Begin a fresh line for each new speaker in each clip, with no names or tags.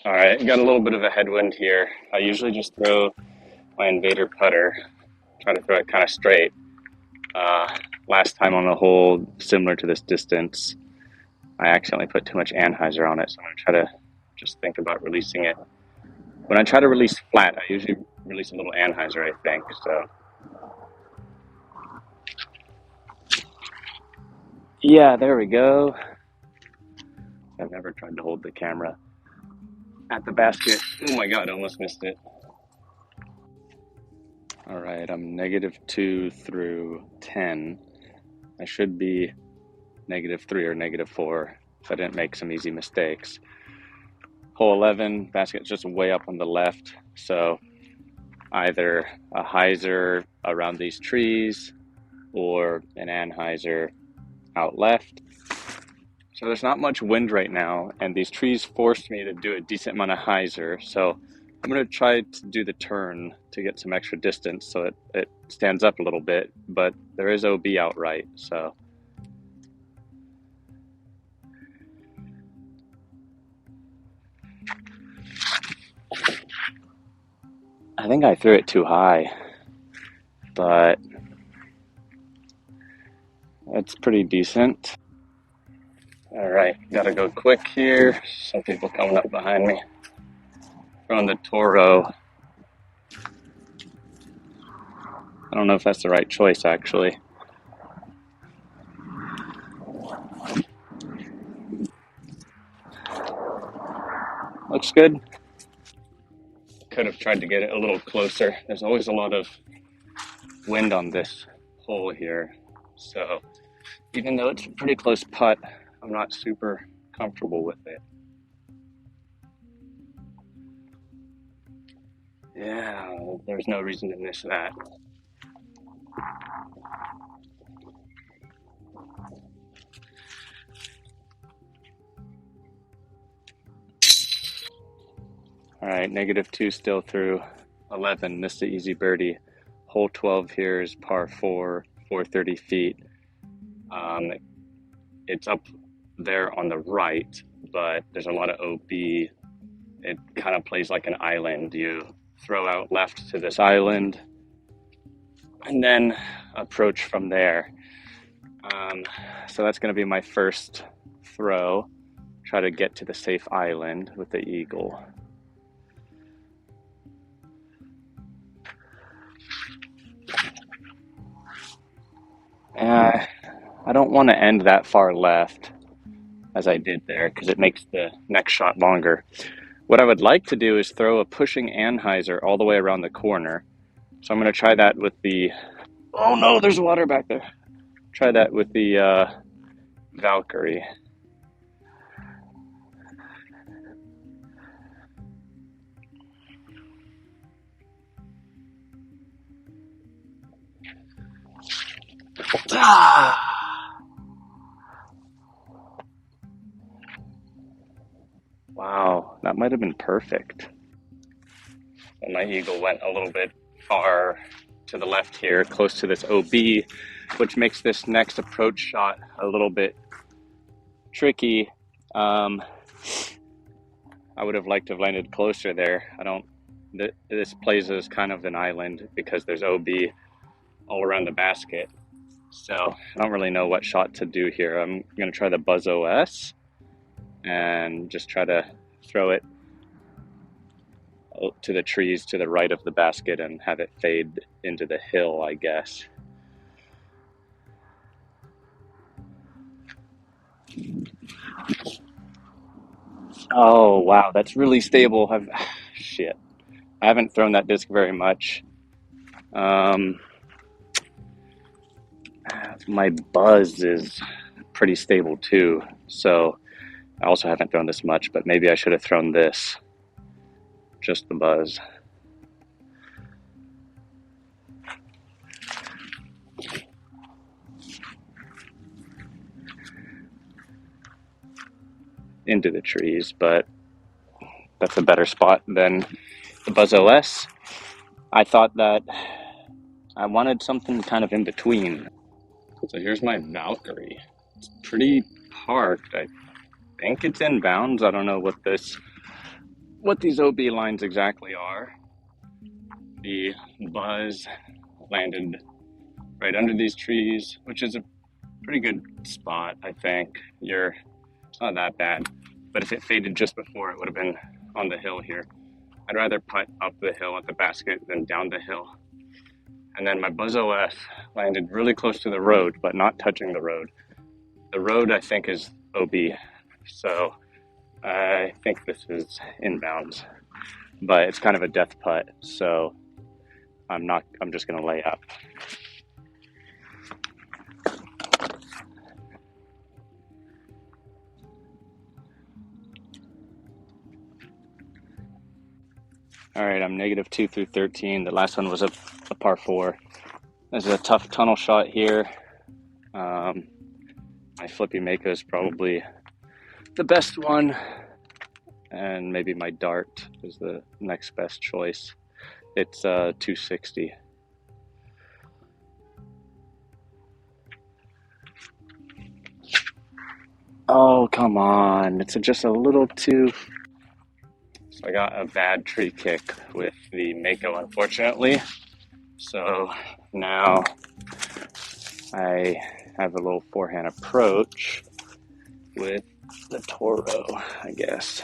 All right, got a little bit of a headwind here. I usually just throw my Invader putter, try to throw it kind of straight. Last time on the hole, similar to this distance, I accidentally put too much anhyzer on it, so I'm going to try to just think about releasing it. When I try to release flat, I usually release a little anhyzer, I think. So, yeah, there we go. I've never tried to hold the camera at the basket. Oh my god, I almost missed it. All right, I'm -2 through 10. I should be -3 or -4 if I didn't make some easy mistakes. Hole 11, basket's just way up on the left, so either a hyzer around these trees or an anhyzer out left. So there's not much wind right now, and these trees forced me to do a decent amount of hyzer, so I'm going to try to do the turn to get some extra distance so it stands up a little bit, but there is OB outright, so I think I threw it too high, but it's pretty decent. All right, gotta go quick here. Some people coming up behind me. Throwing the Toro. I don't know if that's the right choice, actually. Looks good. Could have tried to get it a little closer. There's always a lot of wind on this hole here, so even though it's a pretty close putt, I'm not super comfortable with it. Yeah, there's no reason to miss that. All right, -2 still through 11. Missed the easy birdie. Hole 12 here is par 4, 430 feet. It's up there on the right, but there's a lot of OB. It kind of plays like an island. You throw out left to this island and then approach from there. So that's going to be my first throw. Try to get to the safe island with the eagle. I don't want to end that far left as I did there because it makes the next shot longer. What I would like to do is throw a pushing anhyzer all the way around the corner. So I'm going to try that with the... Oh no, there's water back there. Try that with the Valkyrie. Wow, that might have been perfect. And my eagle went a little bit far to the left here, close to this OB, which makes this next approach shot a little bit tricky. I would have liked to have landed closer there. This plays as kind of an island because there's OB all around the basket. So I don't really know what shot to do here. I'm going to try the Buzz OS and just try to throw it to the trees to the right of the basket and have it fade into the hill, I guess. Oh, wow, that's really stable. Shit. I haven't thrown that disc very much. My Buzz is pretty stable too, so I also haven't thrown this much, but maybe I should have thrown this. Just the Buzz. Into the trees, but that's a better spot than the Buzz OS. I thought that I wanted something kind of in between. So here's my Valkyrie. It's pretty parked. I think it's in bounds. I don't know what this what these OB lines exactly are. The buzz landed right under these trees, which is a pretty good spot, I think. It's not that bad, but if it faded just before, it would have been on the hill here. I'd rather putt up the hill at the basket than down the hill. And then my Buzz OF landed really close to the road, but not touching the road. The road, I think, is OB, so I think this is inbounds, but it's kind of a death putt, so I'm just gonna lay up. All right, I'm -2 through 13. The last one was a par 4. This is a tough tunnel shot here. My Flippy Mako is probably the best one, and maybe my Dart is the next best choice. It's 260. Oh, come on. It's just a little too... So I got a bad tree kick with the Mako, unfortunately. So now I have a little forehand approach with the Toro, I guess.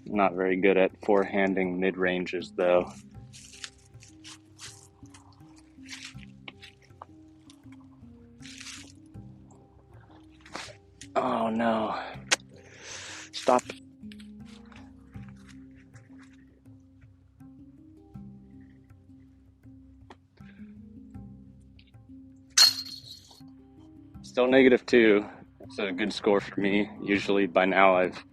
Not very good at forehanding mid-ranges, though. Oh, no. Stop. Still -2. It's a good score for me. Usually by now I've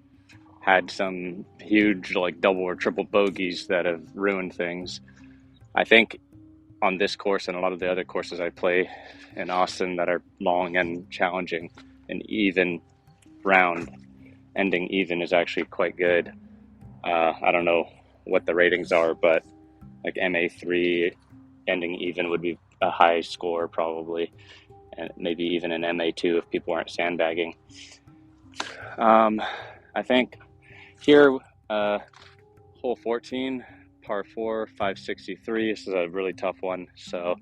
had some huge like double or triple bogeys that have ruined things. I think on this course and a lot of the other courses I play in Austin that are long and challenging, an even round ending even is actually quite good. I don't know what the ratings are, but like MA3 ending even would be a high score probably, and maybe even an MA2 if people aren't sandbagging. I think here, hole 14, par 4, 563. This is a really tough one. So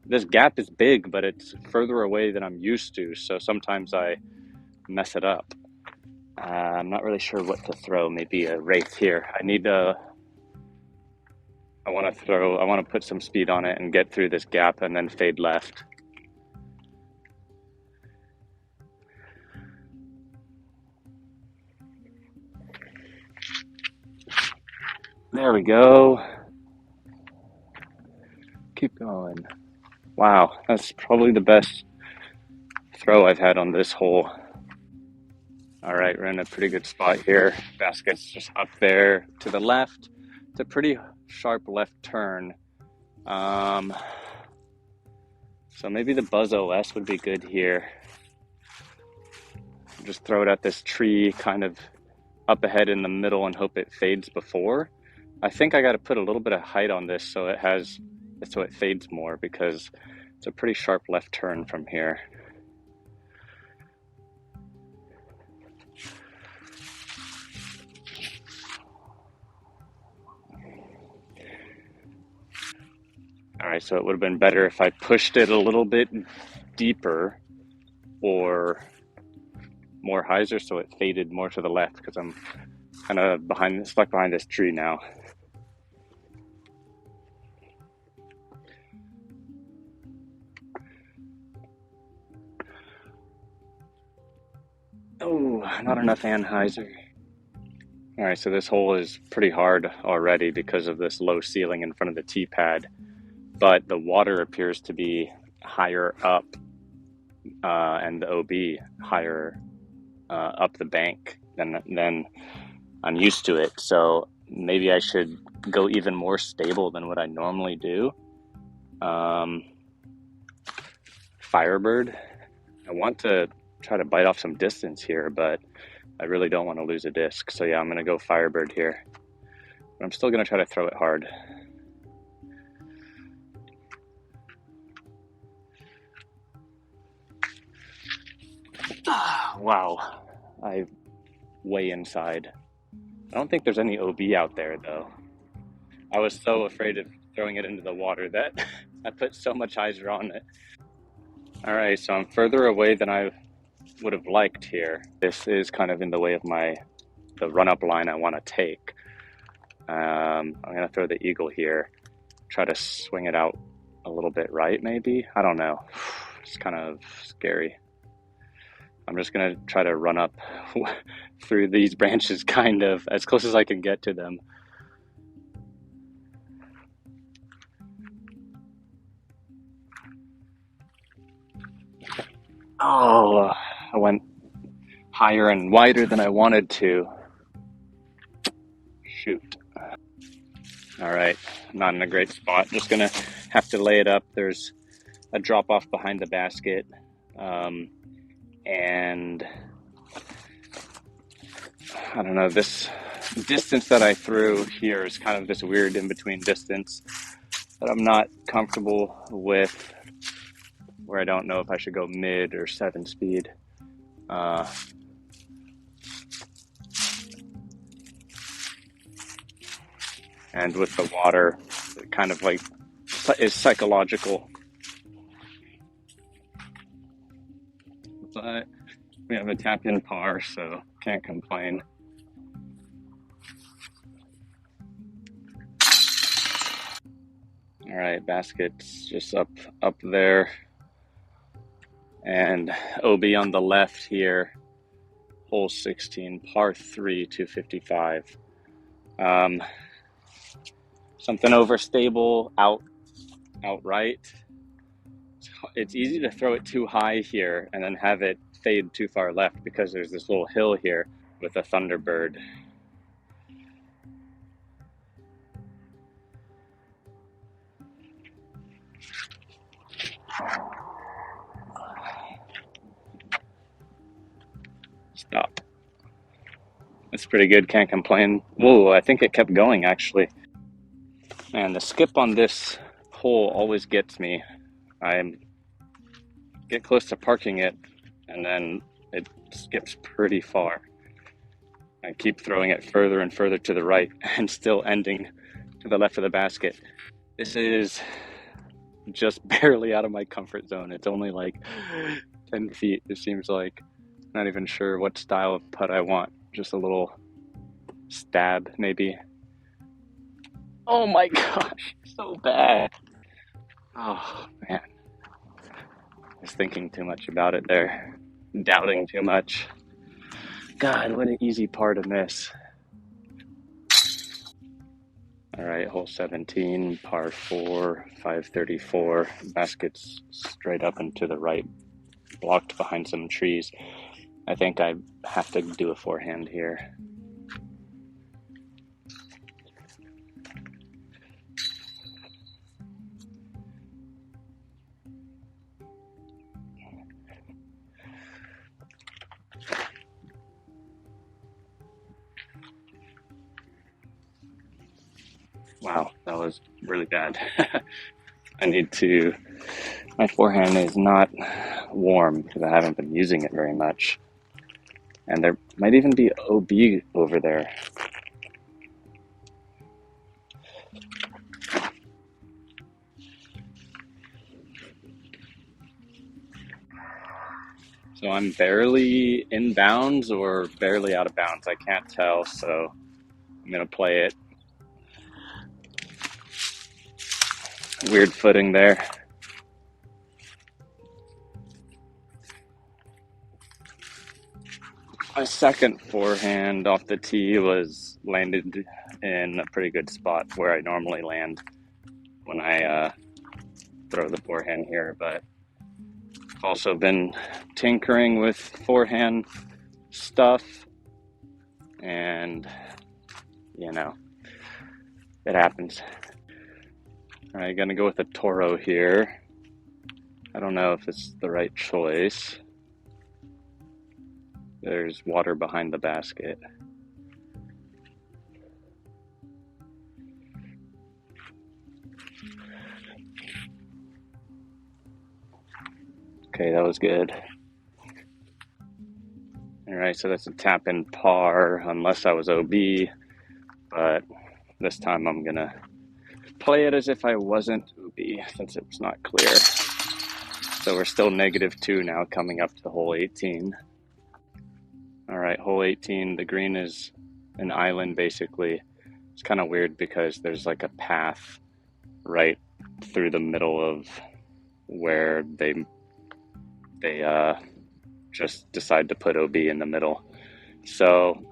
this gap is big, but it's further away than I'm used to. So sometimes I mess it up. I'm not really sure what to throw. Maybe a wraith here. I want to put some speed on it and get through this gap and then fade left. There we go. Keep going. Wow, that's probably the best throw I've had on this hole. All right, we're in a pretty good spot here. Basket's just up there to the left. It's a pretty sharp left turn. So maybe the Buzz OS would be good here. Just throw it at this tree kind of up ahead in the middle and hope it fades before. I think I got to put a little bit of height on this so it fades more, because it's a pretty sharp left turn from here. All right, so it would have been better if I pushed it a little bit deeper or more hyzer so it faded more to the left, because I'm kind of stuck behind this tree now. Oh, not enough anhyzer. All right, so this hole is pretty hard already because of this low ceiling in front of the tee pad, but the water appears to be higher up and the OB higher up the bank than I'm used to it. So maybe I should go even more stable than what I normally do. Firebird. I want to try to bite off some distance here, but I really don't want to lose a disc. So yeah, I'm going to go Firebird here. But I'm still going to try to throw it hard. Wow. I way inside. I don't think there's any OB out there though. I was so afraid of throwing it into the water that I put so much hyzer on it. All right, so I'm further away than I would have liked here. This is kind of in the way of the run-up line I want to take. I'm gonna throw the eagle here, try to swing it out a little bit right, maybe? I don't know. It's kind of scary. I'm just gonna try to run up through these branches, kind of, as close as I can get to them. Oh, I went higher and wider than I wanted to. Shoot. All right, not in a great spot. Just gonna have to lay it up. There's a drop off behind the basket. And I don't know, this distance that I threw here is kind of this weird in-between distance that I'm not comfortable with, where I don't know if I should go mid or 7-speed. And with the water, it kind of like is psychological. But we have a tap-in par, so can't complain. All right, basket's just up there. And OB on the left here, hole 16, par 3, 255. Something overstable outright. It's easy to throw it too high here and then have it fade too far left because there's this little hill here with a Thunderbird. Stop. That's pretty good, can't complain. Whoa, I think it kept going actually. And the skip on this hole always gets me. I get close to parking it and then it skips pretty far. I keep throwing it further and further to the right and still ending to the left of the basket. This is just barely out of my comfort zone. It's only like 10 feet, it seems like. Not even sure what style of putt I want. Just a little stab, maybe. Oh my gosh, so bad. Oh man. I was thinking too much about it there. Doubting too much. God, what an easy par to miss. All right, hole 17, par 4, 534. Basket's straight up and to the right, blocked behind some trees. I think I have to do a forehand here. Wow, that was really bad. My forehand is not warm because I haven't been using it very much. And there might even be OB over there. So I'm barely in bounds or barely out of bounds. I can't tell, so I'm gonna play it. Weird footing there. My second forehand off the tee was landed in a pretty good spot where I normally land when I throw the forehand here, but I've also been tinkering with forehand stuff, and you know, it happens. All right, gonna go with a Toro here. I don't know if it's the right choice. There's water behind the basket. Okay, that was good. All right, so that's a tap in par unless I was OB, but this time I'm gonna play it as if I wasn't OB since it was not clear. So we're still -2 now coming up to hole 18. All right, hole 18, the green is an island basically. It's kind of weird because there's like a path right through the middle of where they just decide to put OB in the middle. So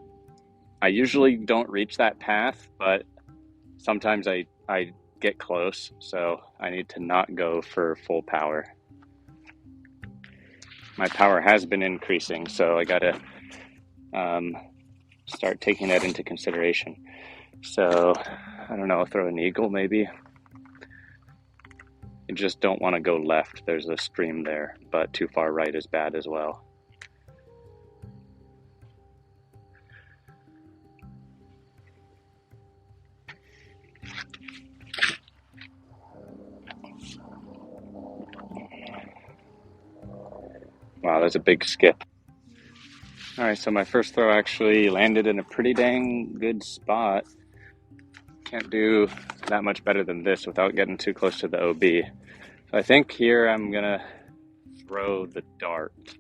I usually don't reach that path, but sometimes I get close, so I need to not go for full power. My power has been increasing, so I gotta start taking that into consideration. So I don't know, I'll throw an eagle maybe. You just don't want to go left. There's a stream there, but too far right is bad as well. Wow, that's a big skip. All right, so my first throw actually landed in a pretty dang good spot. Can't do that much better than this without getting too close to the OB. So I think here I'm gonna throw the dart.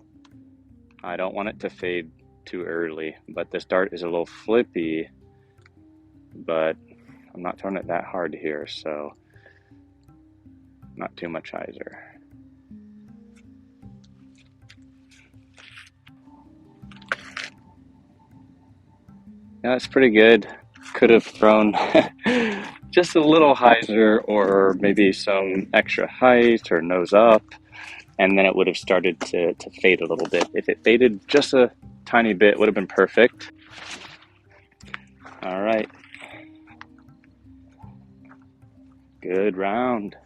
I don't want it to fade too early, but this dart is a little flippy, but I'm not throwing it that hard here, so not too much hyzer. Yeah, that's pretty good. Could have thrown just a little hyzer or maybe some extra height or nose up, and then it would have started to fade a little bit. If it faded just a tiny bit, it would have been perfect. All right. Good round.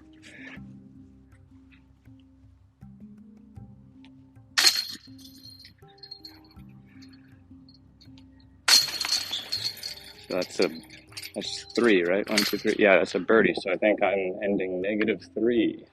So that's 3, right? 1, 2, 3. Yeah, that's a birdie. So I think I'm ending -3.